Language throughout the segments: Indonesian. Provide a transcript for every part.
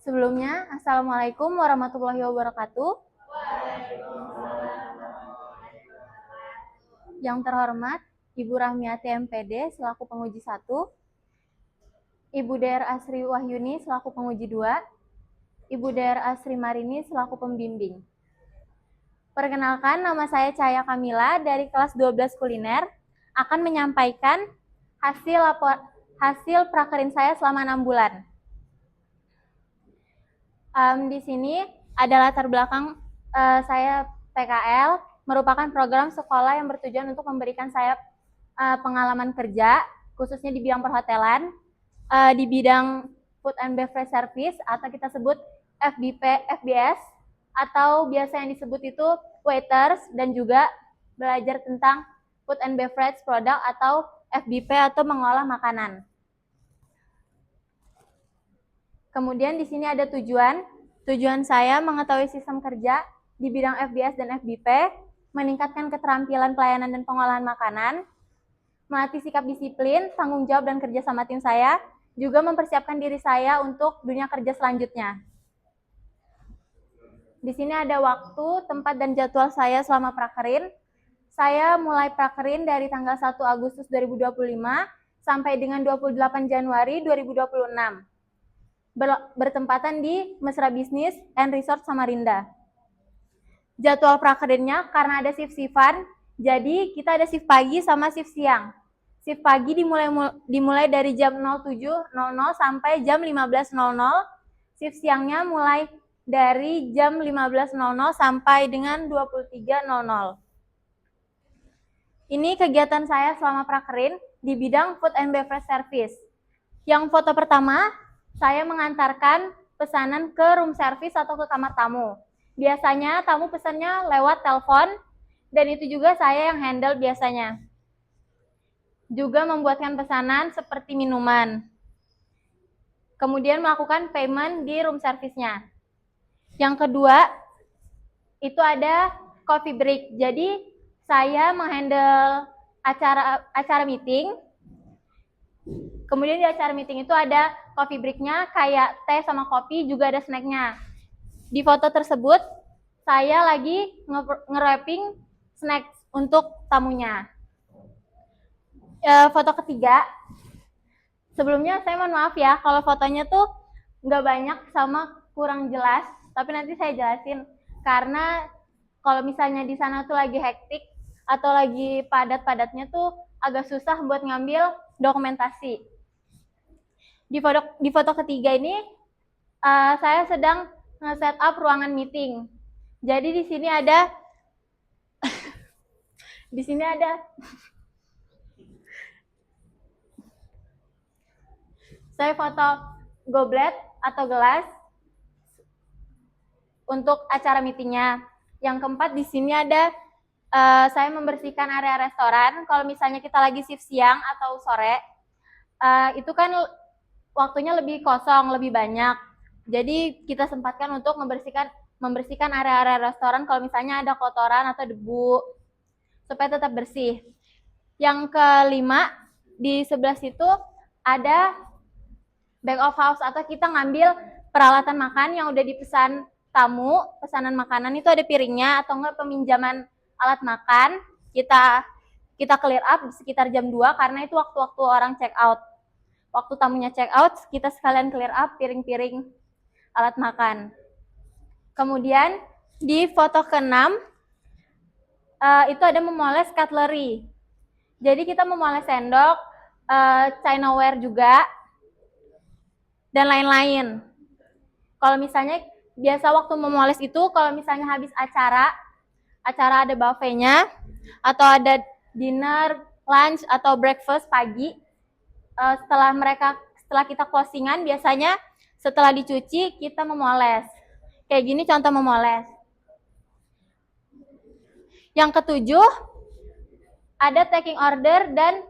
Sebelumnya, Assalamualaikum warahmatullahi wabarakatuh. Yang terhormat, Ibu Rahmiati MPD selaku penguji 1, Ibu Dr. Asri Wahyuni selaku penguji 2, Ibu Dr. Asri Marini selaku pembimbing. Perkenalkan, nama saya Cahaya Kamila dari kelas 12 kuliner akan menyampaikan hasil prakerin saya selama 6 bulan. Di sini ada latar belakang saya PKL, merupakan program sekolah yang bertujuan untuk memberikan saya pengalaman kerja, khususnya di bidang perhotelan, di bidang food and beverage service, atau kita sebut FBP, FBS, atau biasa yang disebut itu waiters, dan juga belajar tentang food and beverage product atau FBP atau mengolah makanan. Kemudian di sini ada tujuan. Tujuan saya mengetahui sistem kerja di bidang FBS dan FBP, meningkatkan keterampilan pelayanan dan pengolahan makanan, melatih sikap disiplin, tanggung jawab, dan kerja sama tim saya, juga mempersiapkan diri saya untuk dunia kerja selanjutnya. Di sini ada waktu, tempat, dan jadwal saya selama prakerin. Saya mulai prakerin dari tanggal 1 Agustus 2025 sampai dengan 28 Januari 2026. Bertempatan di Mesra Bisnis and Resort Samarinda. Jadwal prakerinnya karena ada shift-shiftan, jadi kita ada shift pagi sama shift siang. Shift pagi dimulai dari jam 07.00 sampai jam 15.00. Shift siangnya mulai dari jam 15.00 sampai dengan 23.00. Ini kegiatan saya selama prakerin di bidang food and beverage service. Yang foto pertama, saya mengantarkan pesanan ke room service atau ke kamar tamu. Biasanya tamu pesannya lewat telepon, dan itu juga saya yang handle biasanya. Juga membuatkan pesanan seperti minuman. Kemudian melakukan payment di room service-nya. Yang kedua, itu ada coffee break. Jadi saya menghandle acara meeting. Kemudian di acara meeting itu ada coffee break-nya, kayak teh sama kopi, juga ada snack-nya. Di foto tersebut, saya lagi nge-wrapping snack untuk tamunya. Foto ketiga, sebelumnya saya mohon maaf ya, kalau fotonya tuh nggak banyak sama kurang jelas, tapi nanti saya jelasin. Karena kalau misalnya di sana tuh lagi hektik atau lagi padat-padatnya tuh agak susah buat ngambil dokumentasi. Di foto ketiga ini saya sedang nge-set up ruangan meeting. Jadi di sini ada saya foto goblet atau gelas untuk acara meetingnya. Yang keempat, di sini ada saya membersihkan area restoran. Kalau misalnya kita lagi shift siang atau sore, itu kan waktunya lebih kosong, lebih banyak. Jadi kita sempatkan untuk membersihkan area-area restoran kalau misalnya ada kotoran atau debu, supaya tetap bersih. Yang kelima, di sebelah situ ada back of house, atau kita ngambil peralatan makan yang udah dipesan tamu, pesanan makanan itu ada piringnya, atau enggak peminjaman alat makan, kita clear up sekitar jam 2, karena itu waktu-waktu orang check out. Waktu tamunya check out, kita sekalian clear up piring-piring alat makan. Kemudian di foto ke-6 itu ada memoles cutlery. Jadi kita memoles sendok, chinaware juga, dan lain-lain. Kalau misalnya biasa waktu memoles itu, kalau misalnya habis acara ada buffetnya, atau ada dinner, lunch, atau breakfast pagi, setelah kita closingan, biasanya setelah dicuci kita memoles. Kayak gini contoh memoles. Yang ketujuh, ada taking order dan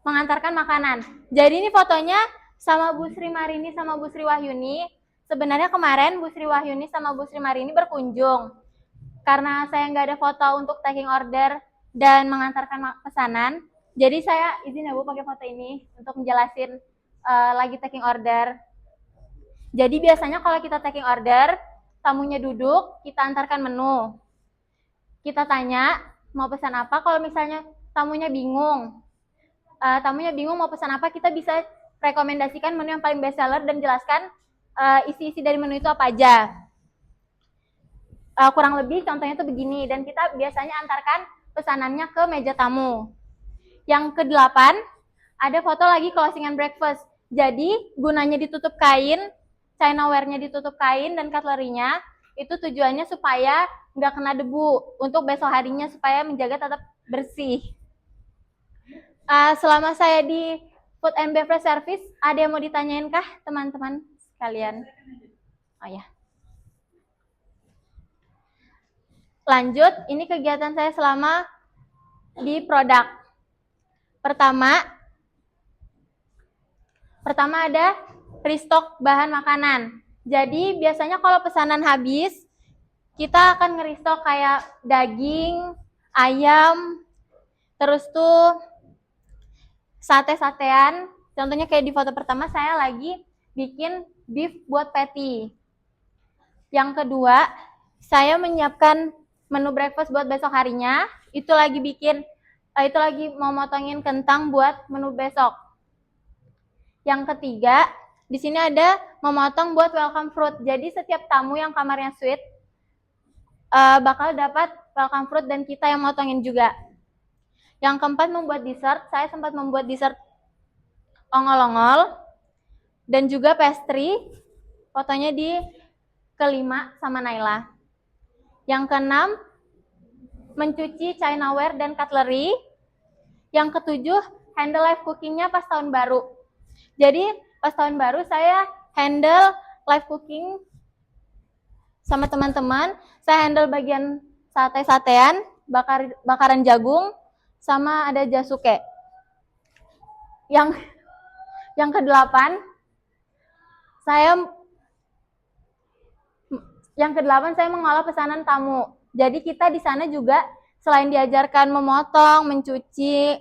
mengantarkan makanan. Jadi ini fotonya sama Bu Sri Marini sama Bu Sri Wahyuni. Sebenarnya kemarin Bu Sri Wahyuni sama Bu Sri Marini berkunjung. Karena saya nggak ada foto untuk taking order dan mengantarkan pesanan, jadi saya izin ya Bu pakai foto ini untuk menjelasin lagi taking order. Jadi biasanya kalau kita taking order, tamunya duduk, kita antarkan menu. Kita tanya mau pesan apa. Kalau misalnya tamunya bingung mau pesan apa, kita bisa rekomendasikan menu yang paling best seller dan jelaskan isi-isi dari menu itu apa aja. Kurang lebih contohnya tuh begini, dan kita biasanya antarkan pesanannya ke meja tamu. Yang ke-8, ada foto lagi closing and breakfast. Jadi gunanya ditutup kain, Chinaware-nya ditutup kain dan cutlery-nya, itu tujuannya supaya nggak kena debu, untuk besok harinya supaya menjaga tetap bersih. Selama saya di Food and Beverage Service, ada yang mau ditanyain kah teman-teman sekalian? Oh ya. Lanjut, ini kegiatan saya selama di produk. Pertama ada restock bahan makanan. Jadi biasanya kalau pesanan habis, kita akan nge-restock kayak daging, ayam, terus tuh sate-satean. Contohnya kayak di foto pertama saya lagi bikin beef buat patty. Yang kedua, saya menyiapkan menu breakfast buat besok harinya. Itu lagi mau motongin kentang buat menu besok. Yang ketiga, di sini ada memotong buat welcome fruit. Jadi setiap tamu yang kamarnya suite bakal dapat welcome fruit dan kita yang motongin juga. Yang keempat, membuat dessert. Saya sempat membuat dessert ongol-ongol dan juga pastry. Fotonya di kelima sama Naila. Yang keenam, mencuci Chinaware dan cutlery. Yang ketujuh, handle live cookingnya pas tahun baru. Jadi pas tahun baru saya handle live cooking sama teman-teman. Saya handle bagian sate-satean, bakaran jagung, sama ada jasuke. Yang ke-8, saya mengolah pesanan tamu. Jadi kita di sana juga selain diajarkan memotong, mencuci,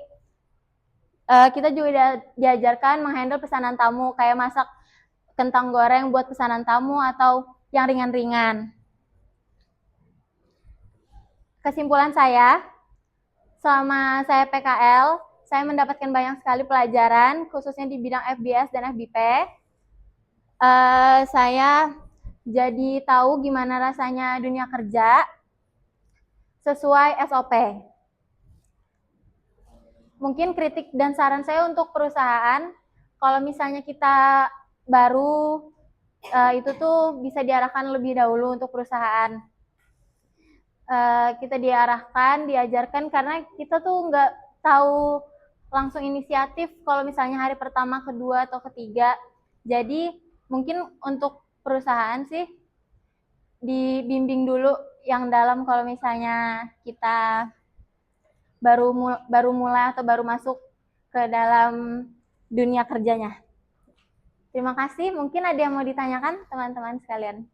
kita juga diajarkan menghandle pesanan tamu, kayak masak kentang goreng buat pesanan tamu atau yang ringan-ringan. Kesimpulan saya, selama saya PKL, saya mendapatkan banyak sekali pelajaran, khususnya di bidang FBS dan FBP. Saya jadi tahu gimana rasanya dunia kerja sesuai SOP. Mungkin kritik dan saran saya untuk perusahaan, kalau misalnya kita baru, itu tuh bisa diarahkan lebih dahulu untuk perusahaan. Kita diajarkan karena kita tuh nggak tahu langsung inisiatif kalau misalnya hari pertama, kedua, atau ketiga. Jadi mungkin untuk perusahaan sih dibimbing dulu yang dalam kalau misalnya kita baru mulai atau baru masuk ke dalam dunia kerjanya. Terima kasih. Mungkin ada yang mau ditanyakan teman-teman sekalian.